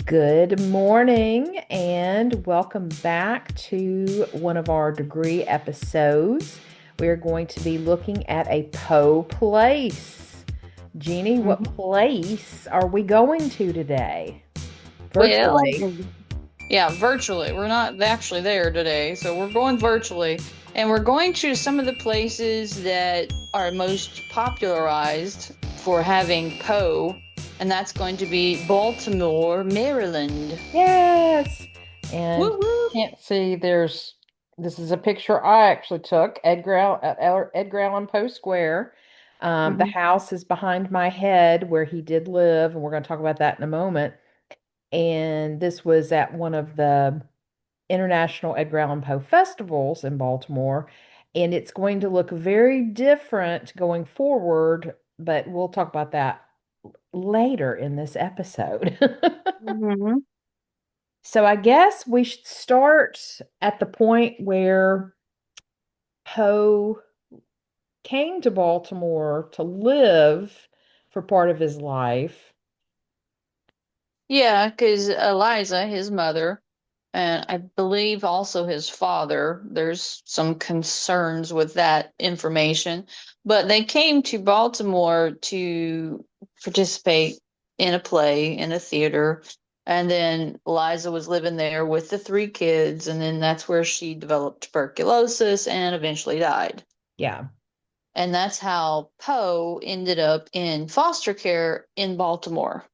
Good morning and welcome back to one of our degree episodes. We are going to be looking at a Poe place. Jeanie, what Mhm. place are we going to today? Well, Virtually. yeah, virtually. We're not actually there today, so we're going virtually. And we're going to some of the places that are most popularized for having Poe, and that's going to be Baltimore, Maryland. Yes. And Woo woo! can't see this is a picture I actually took, Edgar Allan Poe Square. The Mhm. house is behind my head where he did live, and we're going to talk about that in a moment. And this was at one of the International Edgar Allan Poe festivals in Baltimore. And it's going to look very different going forward, but we'll talk about that later in this episode. Mhm. So I guess we should start at the point where Poe came to Baltimore to live for part of his life. Yeah, because Eliza, his mother, and I believe also his father, there's some concerns with that information, but they came to Baltimore to participate in a play in a theater. And then Eliza was living there with the three kids, and then that's where she developed tuberculosis and eventually died. Yeah. And that's how Poe ended up in foster care in Baltimore.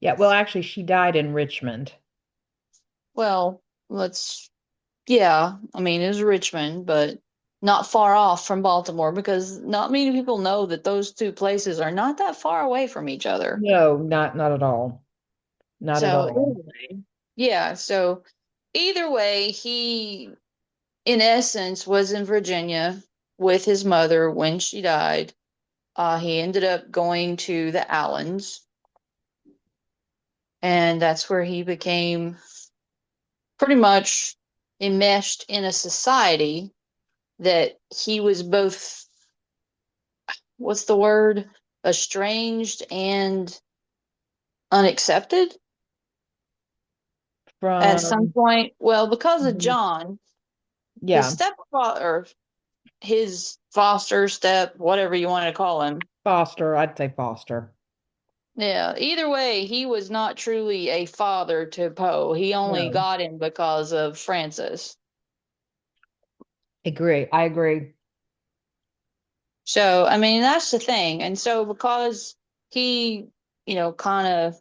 Yeah. Well, actually, she died in Richmond. Well, let's yeah, I mean, it was Richmond, but not far off from Baltimore because not many people know that those two places are not that far away from each other. No, not at all. Not at So, all. anyway, yeah, so either way, he, in essence, was in Virginia with his mother when she died. He ended up going to the Allens, and that's where he became pretty much enmeshed in a society that he was both what's the word? Estranged and unaccepted at some From, point. Well, because of Mhm. John, his Yeah, stepfather, or his foster step, whatever you want to call him. Foster. I'd say Foster. Yeah, either way, he was not truly a father to Poe. He only No, got him because of Francis. agree. I agree. So, I mean, that's the thing. And so, because he, kind of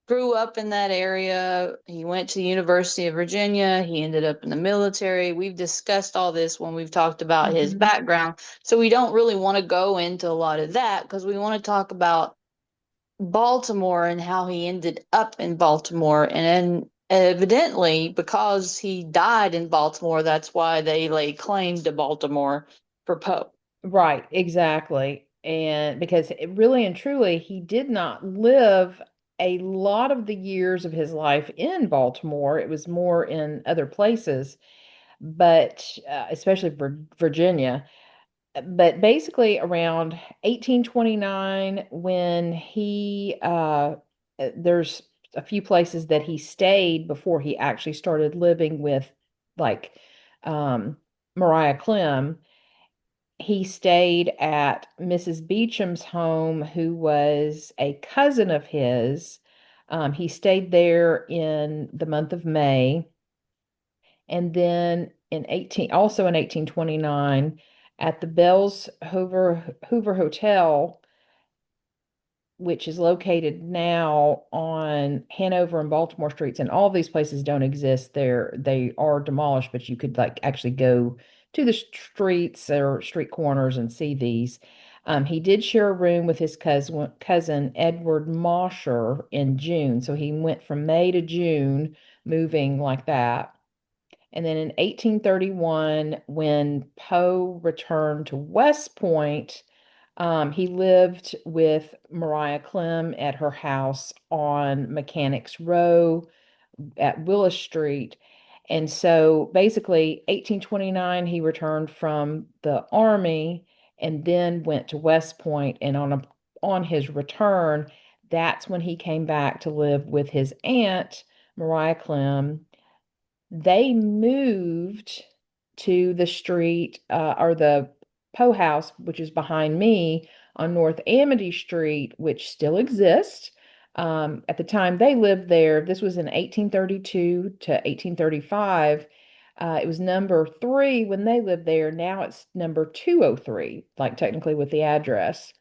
grew up in that area. He went to the University of Virginia. He ended up in the military. We've discussed all this when we've talked about his Mhm. background. So we don't really want to go into a lot of that because we want to talk about Baltimore and how he ended up in Baltimore. And then evidently, because he died in Baltimore, that's why they lay claim to Baltimore for Poe. Right, exactly. And because it really and truly, he did not live a lot of the years of his life in Baltimore. It was more in other places, but especially for Virginia. But basically, around 1829, when there's a few places that he stayed before he actually started living with, like, um, Mariah Clem. He stayed at Mrs. Beecham's home, who was a cousin of his. He stayed there in the month of May. And then also in 1829, at the Bells Hoover Hotel, which is located now on Hanover and Baltimore streets, and all of these places don't exist there. They are demolished, but you could like actually go to the streets or street corners and see these. He did share a room with his cousin Edward Mosher in June. So he went from May to June, moving like that. And then in 1831, when Poe returned to West Point, he lived with Mariah Clem at her house on Mechanics Row at Willis Street. And so basically, 1829, he returned from the army and then went to West Point. And on his return, That's when he came back to live with his aunt, Mariah Clem. They moved to the street or the Poe House, which is behind me on North Amity Street, which still exists. At the time they lived there, this was in 1832 to 1835. It was number three when they lived there. Now it's number 203, like technically with the address.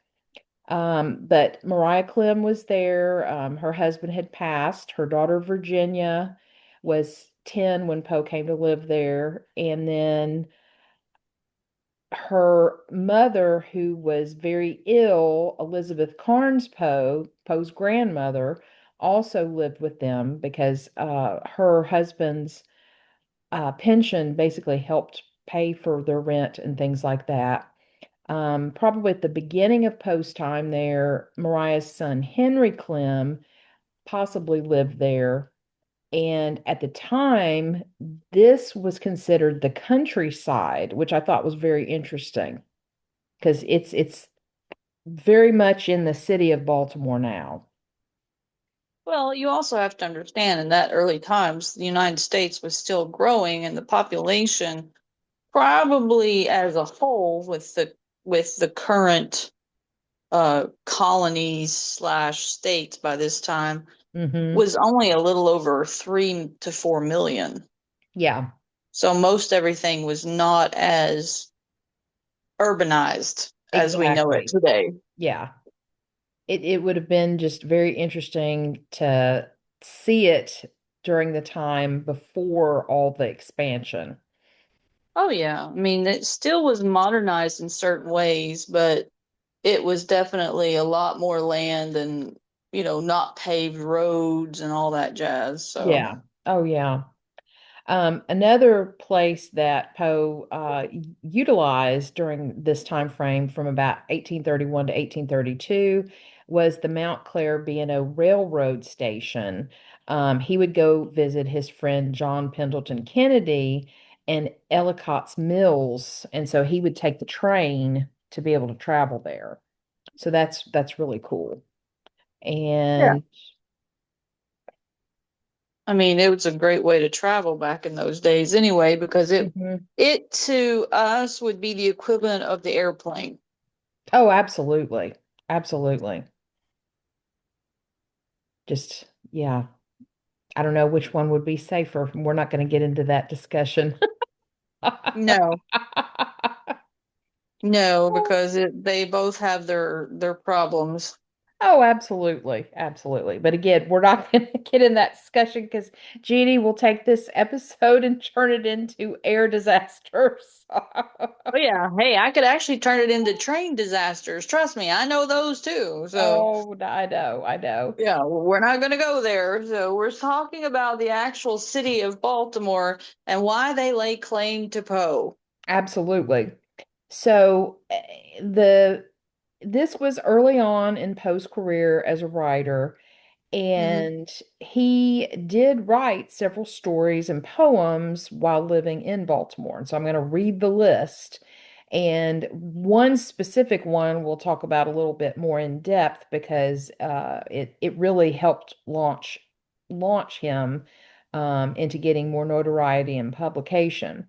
But Mariah Clem was there. Her husband had passed. Her daughter Virginia was 10 when Poe came to live there. And then her mother, who was very ill, Elizabeth Carnes Poe, Poe's grandmother, also lived with them because her husband's pension basically helped pay for their rent and things like that. Probably at the beginning of Poe's time there, Mariah's son Henry Clem possibly lived there. And at the time, this was considered the countryside, which I thought was very interesting because it's very much in the city of Baltimore now. Well, you also have to understand in that early times, the United States was still growing and the population probably as a whole with the current colonies slash states by this time Hmm. was only a little over 3 to 4 million. Yeah, So most everything was not as urbanized as we know it exactly. today. Yeah. It would have been just very interesting to see it during the time before all the expansion. Oh yeah, I mean it still was modernized in certain ways, but it was definitely a lot more land and not paved roads and all that jazz. So Yeah. Oh, yeah. Another place that Poe utilized during this time frame from about 1831 to 1832 was the Mount Clair B&O Railroad Station. He would go visit his friend John Pendleton Kennedy in Ellicott's Mills, and so he would take the train to be able to travel there. So that's really cool. yeah, And I mean it was a great way to travel back in those days anyway, because it Mhm. it to us would be the equivalent of the airplane. Oh, absolutely. Absolutely. Just, yeah. I don't know which one would be safer. We're not going to get into that discussion. No, no, because they both have their problems. Oh, absolutely. Absolutely. But again, we're not going to get in that discussion because Jeannie will take this episode and turn it into air disasters. Oh yeah, hey, I could actually turn it into train disasters. Trust me, I know those too. So Oh, I know. I know. yeah, we're not going to go there. So we're talking about the actual city of Baltimore and why they lay claim to Poe. Absolutely. So the this was early on in Poe's career as a writer. Hmm. And he did write several stories and poems while living in Baltimore. And so I'm going to read the list. And one specific one we'll talk about a little bit more in depth because it really helped launch him into getting more notoriety and publication.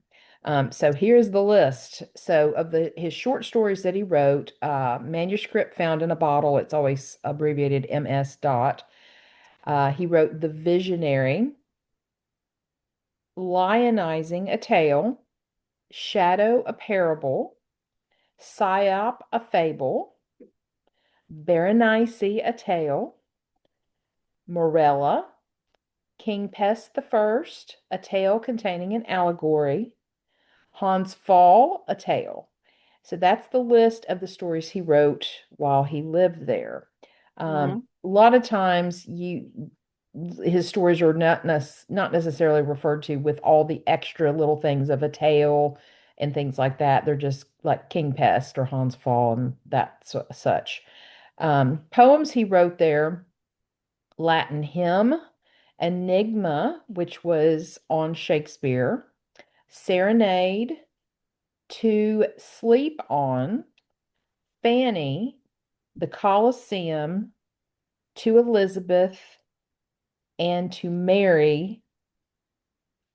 So here's the list. So of his short stories that he wrote, manuscript found in a bottle. It's always abbreviated MS. Dot. He wrote The Visionary, Lionizing a Tale, Shadow a Parable, Psyop a Fable, Berenice a Tale, Morella, King Pest the First, a tale containing an allegory, Hans Pfaall, a tale. So that's the list of the stories he wrote while he lived there. Hmm. A lot of times his stories are not necessarily referred to with all the extra little things of a tale and things like that. They're just like King Pest or Hans Pfaall and such. Poems he wrote there: Latin Hymn, Enigma, which was on Shakespeare, Serenade, To Sleep On, Fanny, The Colosseum, to Elizabeth, and to Mary.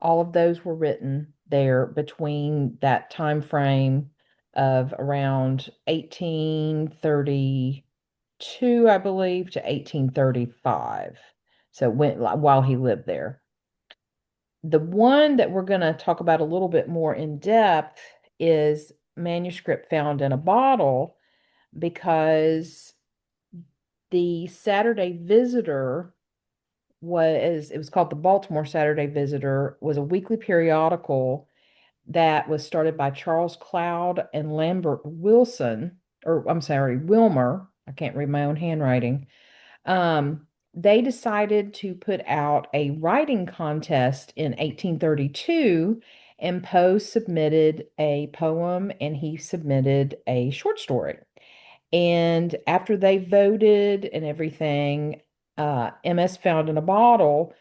All of those were written there between that time frame of around 1832, I believe, to 1835. So while he lived there. The one that we're going to talk about a little bit more in depth is manuscript found in a bottle, because the Saturday Visitor it was called the Baltimore Saturday Visitor, was a weekly periodical that was started by Charles Cloud and Lambert Wilson, or I'm sorry, Wilmer. I can't read my own handwriting. Um, they decided to put out a writing contest in 1832, and Poe submitted a poem and he submitted a short story. And after they voted and everything, MS Found in a Bottle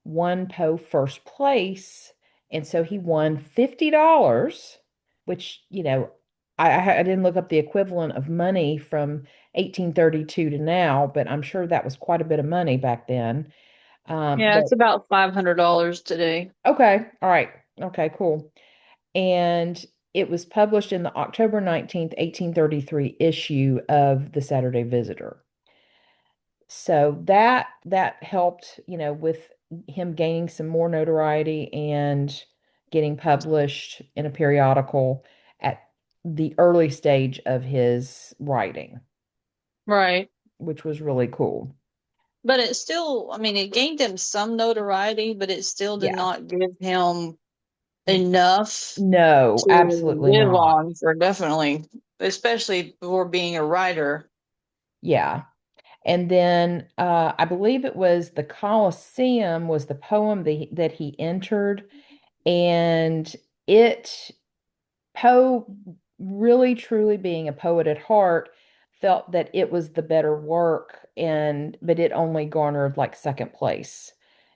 won Poe first place. And so he won $50, which, I didn't look up the equivalent of money from 1832 to now, but I'm sure that was quite a bit of money back then. Yeah, But it's about $500 today. okay, all right. Okay, cool. And it was published in the October 19th, 1833 issue of the Saturday Visitor. So that helped, with him gaining some more notoriety and getting published in a periodical at the early stage of his writing, Right. which was really cool. But it still, I mean, it gained him some notoriety, but it still did Yeah. not give him enough No, to absolutely live not. on for definitely, especially for being a writer. Yeah. And then I believe it was the Colosseum was the poem that he entered. And it, Poe, really truly being a poet at heart, felt that it was the better work, but it only garnered like second place.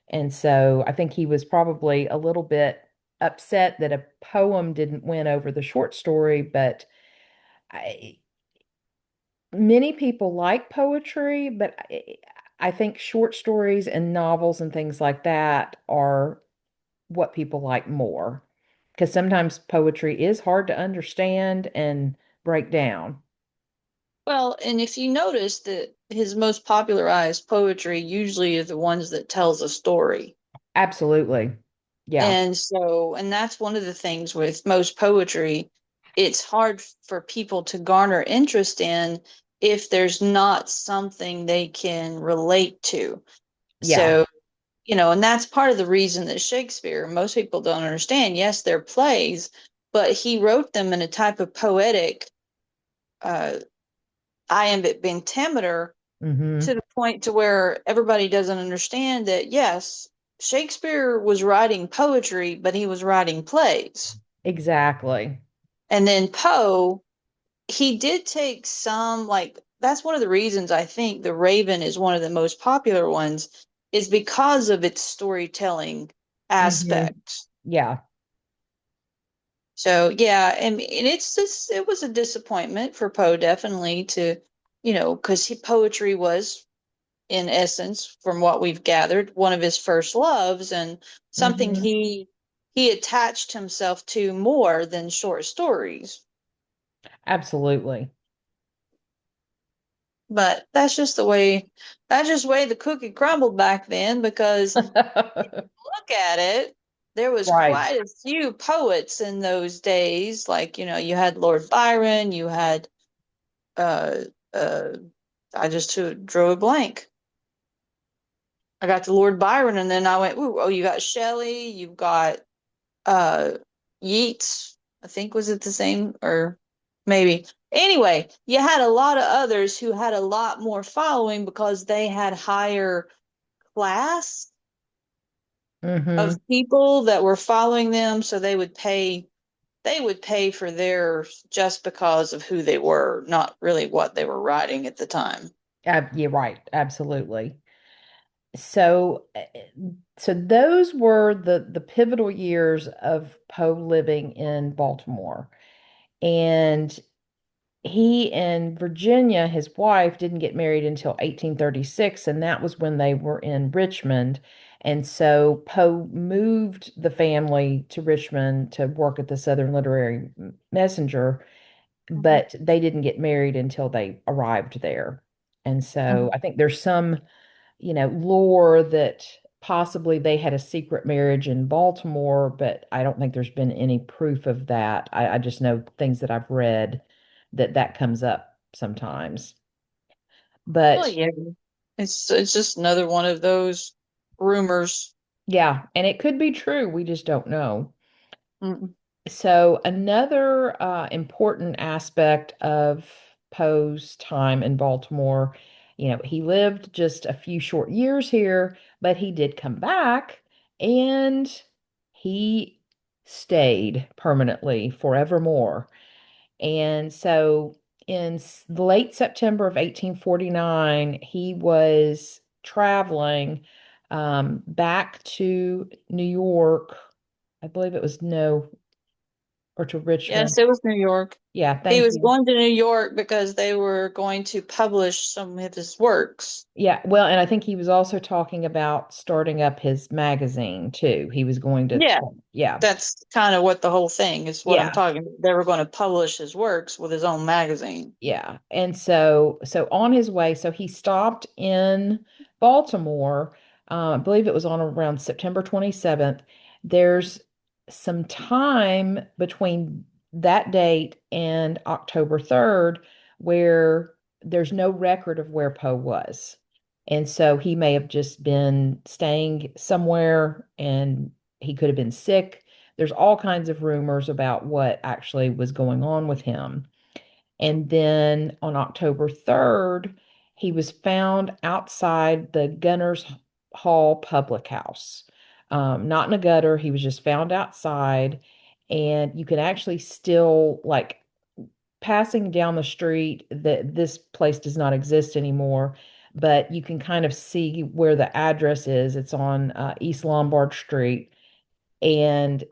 And so I think he was probably a little bit upset that a poem didn't win over the short story, but I, many people like poetry, but I think short stories and novels and things like that are what people like more. Because sometimes poetry is hard to understand and break down. Well, and if you notice that his most popularized poetry usually is the ones that tells a story. Absolutely. Yeah. And so, and that's one of the things with most poetry, it's hard for people to garner interest in if there's not something they can relate to. Yeah. So, and that's part of the reason that Shakespeare, most people don't understand. Yes, they're plays, but he wrote them in a type of poetic uh, iambic pentameter to Hmm. the point to where everybody doesn't understand that, yes, Shakespeare was writing poetry, but he was writing plays. Exactly. And then Poe, he did take some, like, that's one of the reasons I think The Raven is one of the most popular ones, is because of its storytelling Hmm. aspect. Yeah. So yeah, and it was a disappointment for Poe definitely to, because poetry was in essence, from what we've gathered, one of his first loves and something Hmm. he attached himself to more than short stories. Absolutely. But that's just the way the cookie crumbled back then because look at it, there was Right. quite a few poets in those days. Like, you had Lord Byron, you had uh uh I just drew a blank. I got to Lord Byron and then I went, ooh, oh, you got Shelley, you've got uh Yeats, I think was it the same or maybe. Anyway, you had a lot of others who had a lot more following because they had higher class of Hmm. people that were following them, so they would pay for theirs just because of who they were, not really what they were writing at the time. Yeah, right. Absolutely. So, so those were the pivotal years of Poe living in Baltimore. And he and Virginia, his wife, didn't get married until 1836, and that was when they were in Richmond. And so Poe moved the family to Richmond to work at the Southern Literary Messenger, Mhm. but they didn't get married until they arrived there. And so Mhm. I think there's some, lore that possibly they had a secret marriage in Baltimore, but I don't think there's been any proof of that. I just know things that I've read that that comes up sometimes. Well, But yeah, it's just another one of those rumors. yeah, and it could be true. We just don't know. Mm. So another important aspect of Poe's time in Baltimore, he lived just a few short years here, but he did come back and he stayed permanently forevermore. And so in late September of 1849, he was traveling back to New York. I believe it was no, or to Yes, Richmond. it was New York. Yeah, He thank was you. going to New York because they were going to publish some of his works. Yeah, well, and I think he was also talking about starting up his magazine too. He was going to, Yeah, yeah, that's kind of what the whole thing is what I'm yeah. talking about. They were going to publish his works with his own magazine. Yeah. And so on his way, so he stopped in Baltimore. I believe it was on around September 27th. There's some time between that date and October 3rd where there's no record of where Poe was. And so he may have just been staying somewhere and he could have been sick. There's all kinds of rumors about what actually was going on with him. And then on October 3rd, he was found outside the Gunners Hall Public House. Not in a gutter, he was just found outside. And you can actually still, like, passing down the street, that this place does not exist anymore, but you can kind of see where the address is. It's on East Lombard Street, and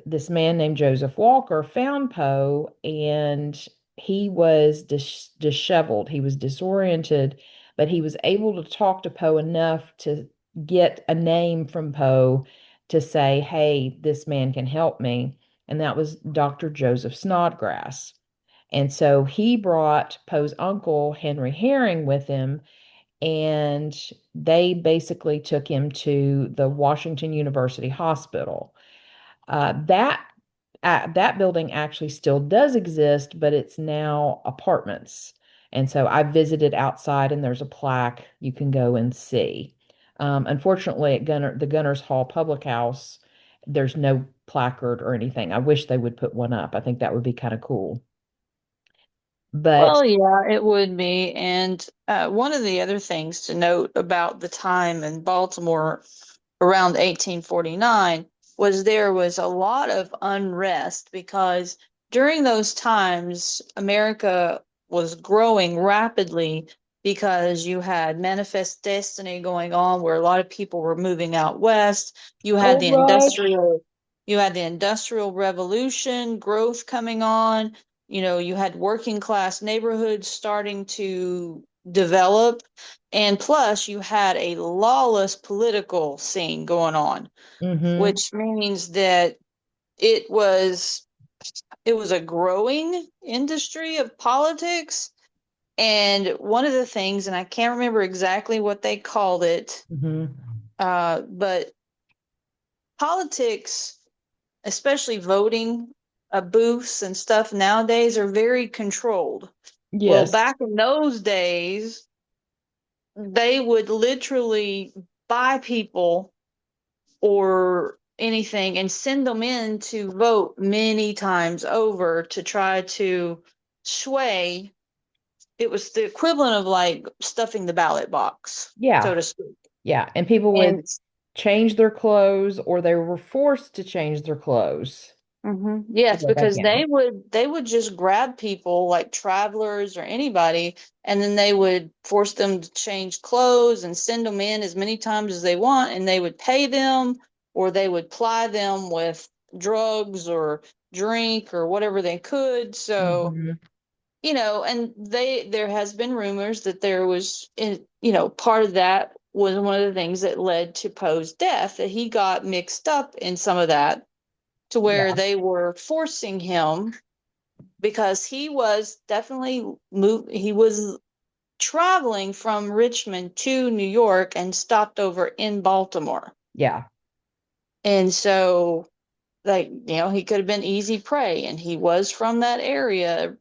this man named Joseph Walker found Poe, and he was disheveled. He was disoriented, but he was able to talk to Poe enough to get a name from Poe to say, "Hey, this man can help me." And that was Dr. Joseph Snodgrass. And so he brought Poe's uncle, Henry Herring, with him, and they basically took him to the Washington University Hospital. That building actually still does exist, but it's now apartments. And so I visited outside, and there's a plaque you can go and see. Unfortunately, at the Gunners Hall Public House, there's no placard or anything. I wish they would put one up. I think that would be kind of cool. But Well, yeah, it would be. And one of the other things to note about the time in Baltimore around 1849 was there was a lot of unrest because during those times, America was growing rapidly because you had Manifest Destiny going on where a lot of people were moving out west. You had Gold the Rush. industrial revolution growth coming on. You know, you had working class neighborhoods starting to develop, and plus you had a lawless political scene going on, Mm-hmm. which means that it was it was a growing industry of politics. And one of the things, and I can't remember exactly what they called it, Mm-hmm. but politics, especially voting booths and stuff nowadays, are very controlled. Well, Yes. back in those days, they would literally buy people or anything and send them in to vote many times over to try to sway. It was the equivalent of like stuffing the ballot box, so Yeah. to speak. Yeah. And people would And change their clothes, or they were forced to change their clothes to yes, go back because in. they would just grab people like travelers or anybody, and then they would force them to change clothes and send them in as many times as they want, and they would pay them or they would ply them with drugs or drink or whatever they could. So Hmm. and there has been rumors that there was part of that was one of the things that led to Poe's death, that he got mixed up in some of that, to where Yeah, they were forcing him, because he was traveling from Richmond to New York and stopped over in Baltimore. yeah, And so, like, he could have been easy prey, and he was from that area,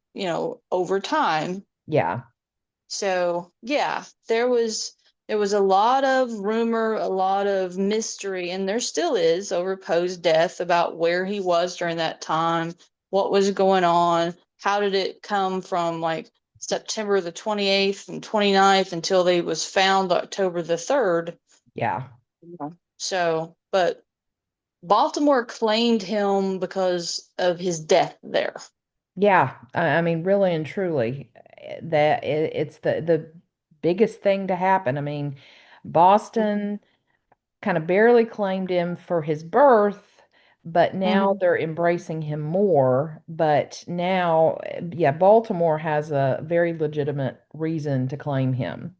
over time. yeah, So, yeah, there was a lot of rumor, a lot of mystery, and there still is, over Poe's death, about where he was during that time, what was going on, how did it come from, like, September the 28th and 29th until they was found October the 3rd. yeah. Yeah. So, but Baltimore claimed him because of his death there. Yeah, I mean, really and truly, it's the biggest thing to happen. I mean, Boston kind of barely claimed him for his birth, but now Mm-hmm. they're embracing him more. But now, yeah, Baltimore has a very legitimate reason to claim him.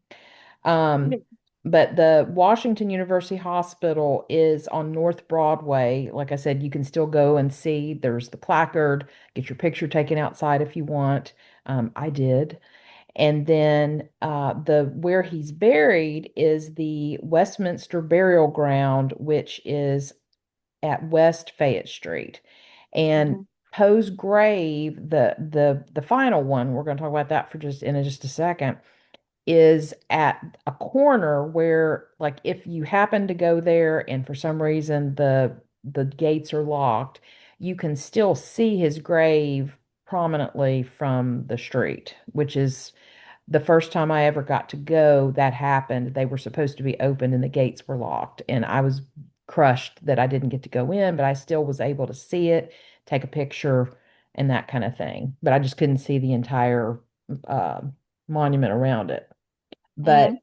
Um, but the Washington University Hospital is on North Broadway. Like I said, you can still go and see. There's the placard. Get your picture taken outside if you want. I did. And then the where he's buried is the Westminster Burial Ground, which is at West Fayette Street. And Mm-hmm. Poe's grave, the final one, we're going to talk about that for just a second, is at a corner where, like, if you happen to go there and for some reason the gates are locked, you can still see his grave prominently from the street, which is the first time I ever got to go, that happened. They were supposed to be open and the gates were locked. And I was crushed that I didn't get to go in, but I still was able to see it, take a picture, and that kind of thing. But I just couldn't see the entire uh, monument around it. But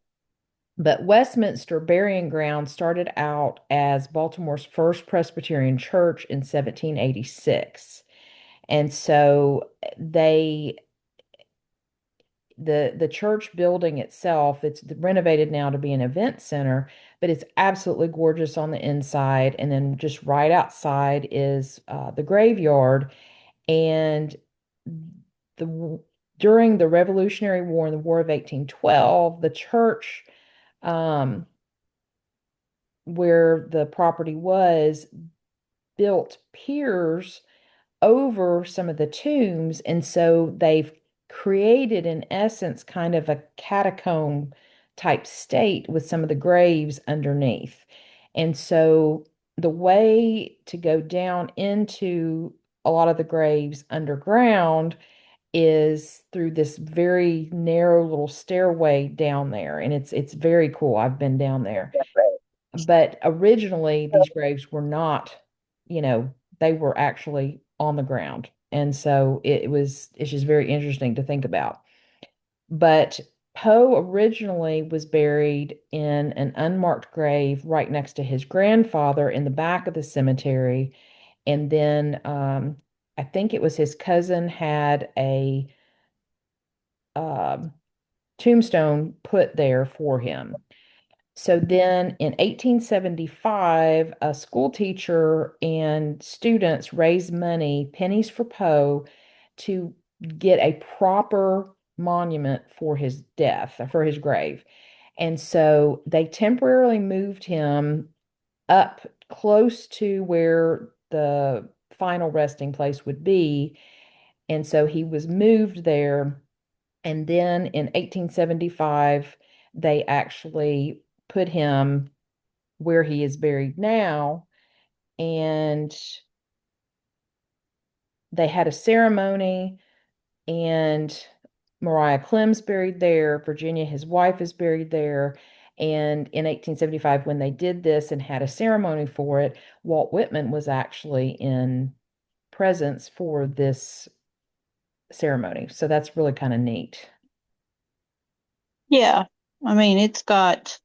Mm-hmm. Westminster Burying Ground started out as Baltimore's first Presbyterian church in 1786. And so the church building itself, it's renovated now to be an event center, but it's absolutely gorgeous on the inside. And then just right outside is the graveyard. And the during the Revolutionary War and the War of 1812, the church, um, where the property was, built piers over some of the tombs. And so they've created, in essence, kind of a catacomb type state with some of the graves underneath. And so the way to go down into a lot of the graves underground is through this very narrow little stairway down there. And it's very cool. I've been down there. But originally, these graves were not, they were actually on the ground. And so it's just very interesting to think about. But Poe originally was buried in an unmarked grave right next to his grandfather in the back of the cemetery. And then I think it was his cousin had a um, tombstone put there for him. So then in 1875, a school teacher and students raised money, pennies for Poe, to get a proper monument for his death, for his grave. And so they temporarily moved him up close to where the final resting place would be. And so he was moved there. And then in 1875, they actually put him where he is buried now. And they had a ceremony, and Mariah Clem's buried there. Virginia, his wife, is buried there. And in 1875, when they did this and had a ceremony for it, Walt Whitman was actually in presence for this ceremony. So that's really kind of neat. Yeah. I mean, it's got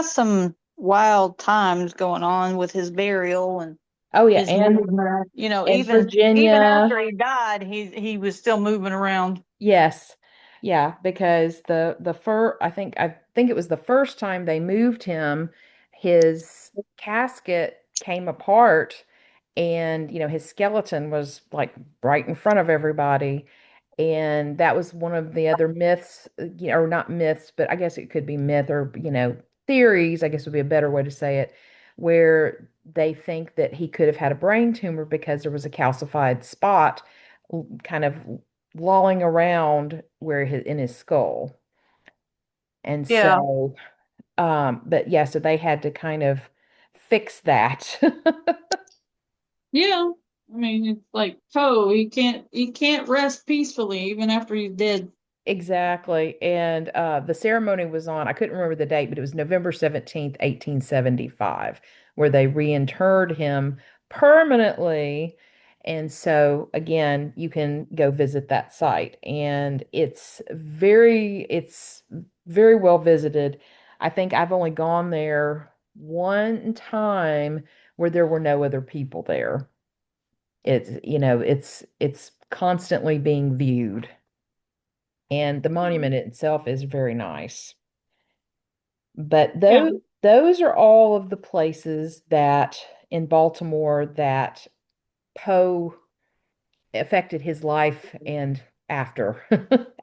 some wild times going on with his burial, and Oh yeah, his movement. You know, and even Virginia. after he died, he was still moving around. Yes. Yeah, because I think it was the first time they moved him, his casket came apart and his skeleton was like right in front of everybody. And that was one of the other myths, or not myths, but I guess it could be myth or theories, I guess would be a better way to say it, where they think that he could have had a brain tumor because there was a calcified spot kind of lolling around in his skull. And Yeah. so, but yeah, so they had to kind of fix that. Yeah. I mean, it's like Poe, he can't rest peacefully even after he's dead. Exactly. And the ceremony was on, I couldn't remember the date, but it was November 17th, 1875, where they reinterred him permanently. And so again, you can go visit that site. And it's very well visited. I think I've only gone there one time where there were no other people there. It's constantly being viewed. And the monument itself is very nice. But Yeah. those are all of the places that in Baltimore that Poe affected his life and after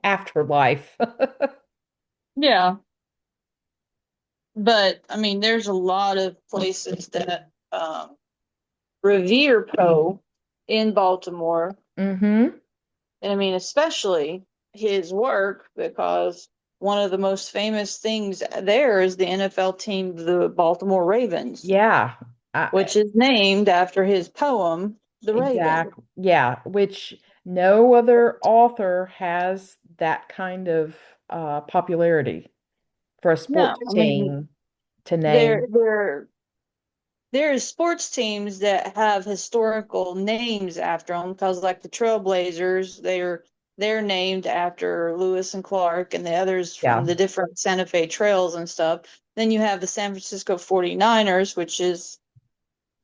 afterlife. Yeah. But I mean, there's a lot of places that revere Poe in Baltimore. Hmm. And I mean, especially his work, because one of the most famous things there is the NFL team, the Baltimore Ravens, Yeah. which is named after his poem, The Raven. Exactly. Yeah, which no other author has that kind of popularity for a No, sports I mean, team to there name. there there's sports teams that have historical names after them because, like the Trailblazers, they're named after Lewis and Clark and the others from Yeah. the different Santa Fe trails and stuff. Then you have the San Francisco 49ers, which is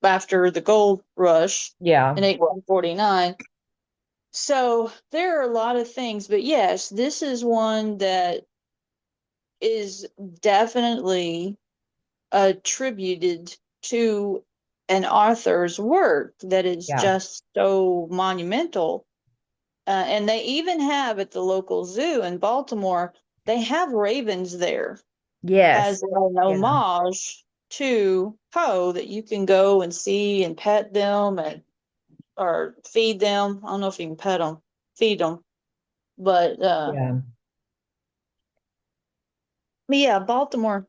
after the gold rush in Yeah. 1849. So there are a lot of things, but yes, this is one that is definitely attributed to an author's work that is Yeah. just so monumental. And they even have at the local zoo in Baltimore, they have ravens there Yes. as an Yeah. homage to Poe that you can go and see and pet them and or feed them. I don't know if you can pet them, feed them, but Yeah. yeah, Baltimore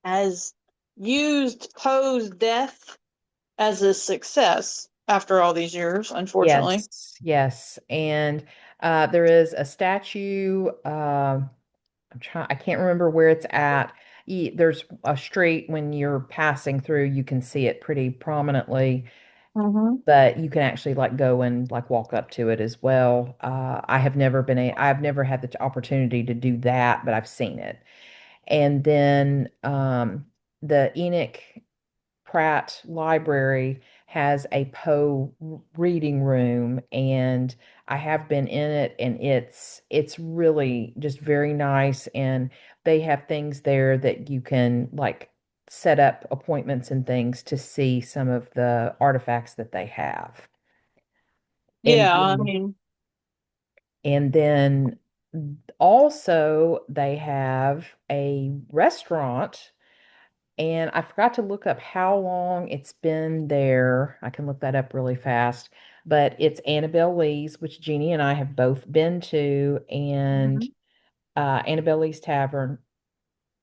has used Poe's death as a success after all these years, unfortunately. Yes. Yes. And there is a statue. I can't remember where it's at. There's a street when you're passing through, you can see it pretty prominently, Mm-hmm. but you can actually like go and like walk up to it as well. I've never had the opportunity to do that, but I've seen it. And then the Enoch Pratt Library has a Poe reading room, and I have been in it, and it's really just very nice. And they have things there that you can like set up appointments and things to see some of the artifacts that they have. And Yeah, I then, mean, and then also they have a restaurant. And I forgot to look up how long it's been there. I can look that up really fast. But it's Annabelle Lee's, which Jeannie and I have both been to, and mhm. Annabelle Lee's Tavern.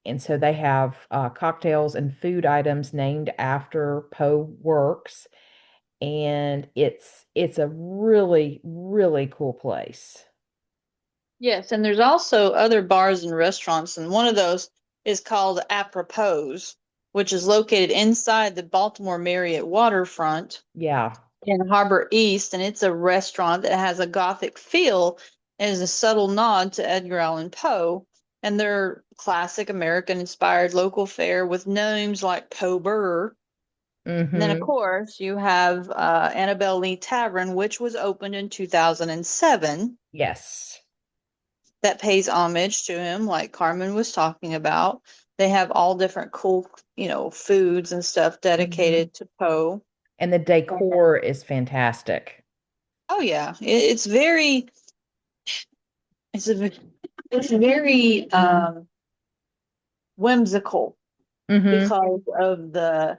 And so they have cocktails and food items named after Poe works. And it's a really, really cool place. Yes, and there's also other bars and restaurants, and one of those is called Apropos, which is located inside the Baltimore Marriott waterfront Yeah. in Harbor East, and it's a restaurant that has a Gothic feel and is a subtle nod to Edgar Allan Poe. And their classic American inspired local fare with names like Poe Burger And then, of Mm-hmm. course, you have Annabelle Lee Tavern, which was opened in 2007, Yes. that pays homage to him, like Carmen was talking about. They have all different cool, foods and stuff Mm-hmm. dedicated to Poe. And the decor is fantastic. Oh yeah, it's very, it's a, it's very whimsical Mm-hmm. because of the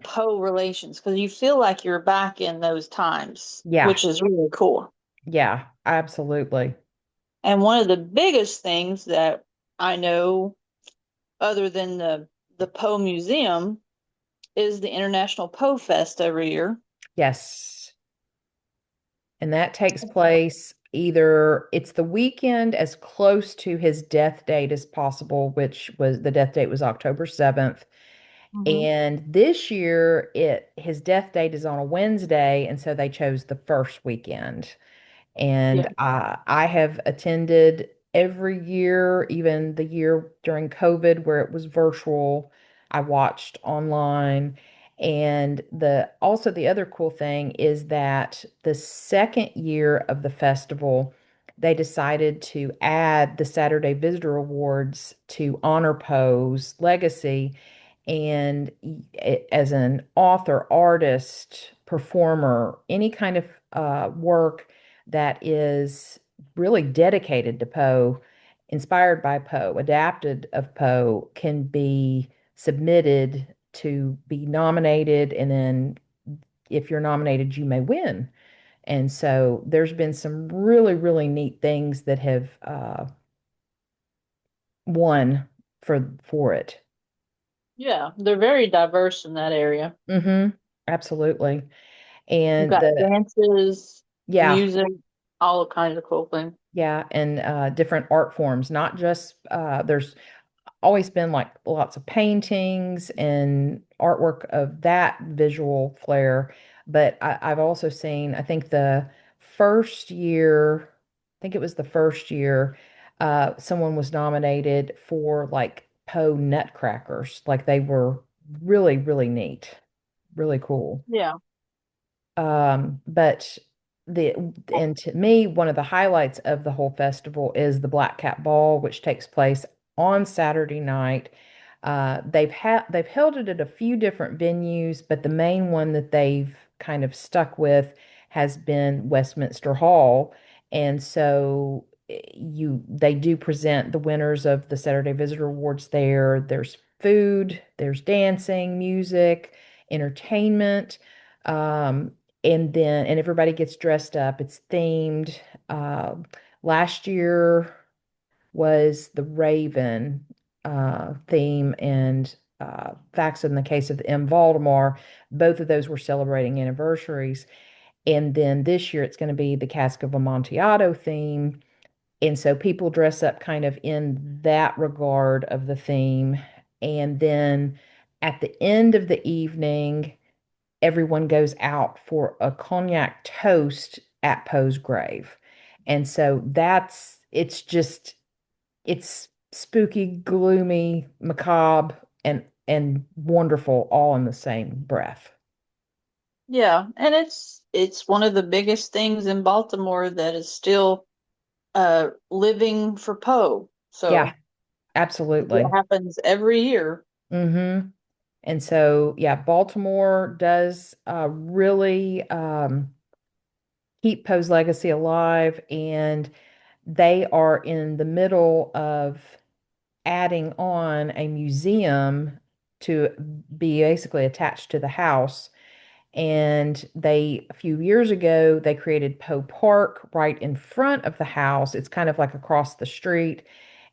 Poe relations, because you feel like you're back in those times, Yeah. which is really cool. Yeah, absolutely. And one of the biggest things that I know, other than the Poe Museum, is the International Poe Fest every year. Yes. And that takes place either it's the weekend as close to his death date as possible, which was the death date was October 7th. Hmm. And this year it his death date is on a Wednesday, and so they chose the first weekend. Yeah. And I have attended every year, even the year during COVID where it was virtual. I watched online. And the other cool thing is that the second year of the festival, they decided to add the Saturday Visitor Awards to honor Poe's legacy. And as an author, artist, performer, any kind of work that is really dedicated to Poe, inspired by Poe, adapted of Poe, can be submitted to be nominated. And then if you're nominated, you may win. And so there's been some really, really neat things that have won for it. Yeah, they're very diverse in that area. Mm-hmm. Absolutely. You've And got dances, yeah, music, all kinds of cool things. yeah, and different art forms, not just there's always been like lots of paintings and artwork of that visual flair. But I've also seen, I think I think it was the first year, someone was nominated for like Poe nutcrackers. Like they were really, really neat, really cool. Yeah. But the and to me, one of the highlights of the whole festival is the Black Cat Ball, which takes place on Saturday night. They've held it at a few different venues, but the main one that they've kind of stuck with has been Westminster Hall. And so they do present the winners of the Saturday Visitor Awards there. There's food, there's dancing, music, entertainment. Um, and everybody gets dressed up. It's themed. Um, Last year was the Raven theme, and facts in the case of the M Baltimore, both of those were celebrating anniversaries. And then this year it's going to be the Cask of Amontillado theme. And so people dress up kind of in that regard of the theme. And then at the end of the evening, everyone goes out for a cognac toast at Poe's grave. And so it's spooky, gloomy, macabre, and wonderful all in the same breath. Yeah, and it's one of the biggest things in Baltimore that is still living for Poe. Yeah, So it absolutely. happens every year. Mm-hmm. And so, yeah, Baltimore does really keep Poe's legacy alive, and they are in the middle of adding on a museum to be basically attached to the house. And a few years ago, they created Poe Park right in front of the house. It's kind of like across the street.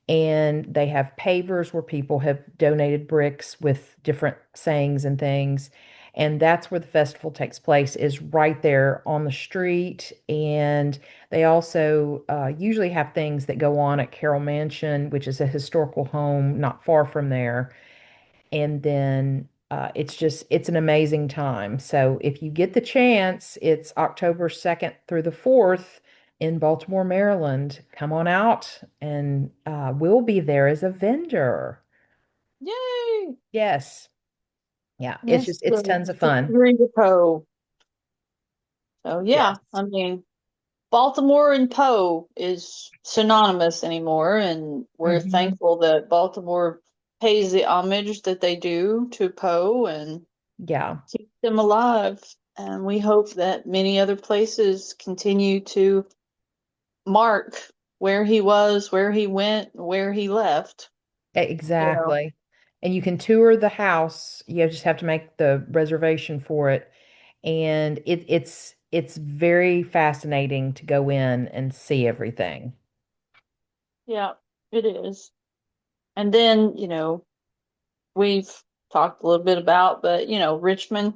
And they have pavers where people have donated bricks with different sayings and things. And that's where the festival takes place, is right there on the street. And they also usually have things that go on at Carroll Mansion, which is a historical home not far from there. And then it's an amazing time. So if you get the chance, it's October 2nd through the 4th in Baltimore, Maryland. Come on out, and we'll be there as a vendor. Yay! Yes. Yeah, Yes, it's the tons of Six fun. Degrees of Poe. So yeah, Yes. I mean, Baltimore and Poe is synonymous anymore, and we're Hmm. thankful that Baltimore pays the homage that they do to Poe and Yeah, keep them alive. And we hope that many other places continue to mark where he was, where he went, where he left. You know, exactly. And you can tour the house. You just have to make the reservation for it. And it's very fascinating to go in and see everything. yeah, it is. And then, we've talked a little bit about, but Richmond,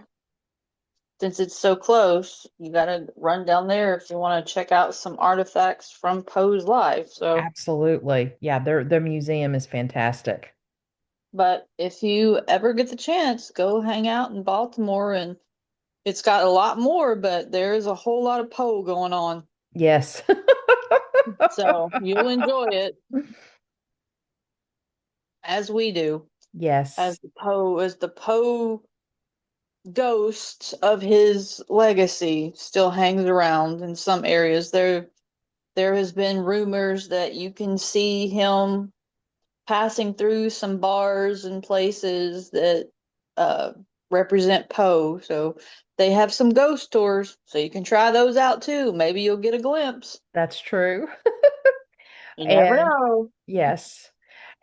since it's so close, you got to run down there if you want to check out some artifacts from Poe's life. So, Absolutely. Yeah, their museum is fantastic. but if you ever get the chance, go hang out in Baltimore, and it's got a lot more, but there's a whole lot of Poe going on. Yes. So you'll enjoy it as we do, Yes, as the Poe ghost of his legacy still hangs around in some areas. There has been rumors that you can see him passing through some bars and places that uh, represent Poe. So they have some ghost tours, so you can try those out too. Maybe you'll get a glimpse. that's true. You never And know. yes.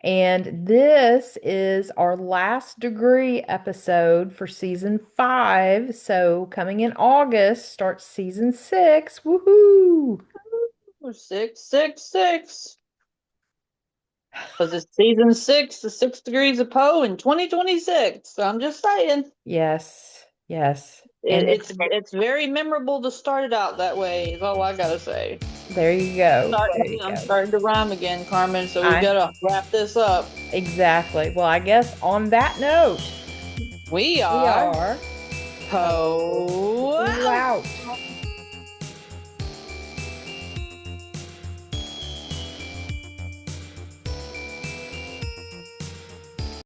And this is our last degree episode for season 5. So coming in August starts season 6. Woohoo! 666. Because it's season 6, the 6 degrees of Poe in 2026. So I'm just saying. Yes. Yes. It, And it's it's it's very memorable to start it out that way, is all I gotta say. there you go. There you I'm go. starting to rhyme again, Carmen, so we I gotta wrap this up. exactly. Well, I guess on that note, We we are are Poe Poe out. out.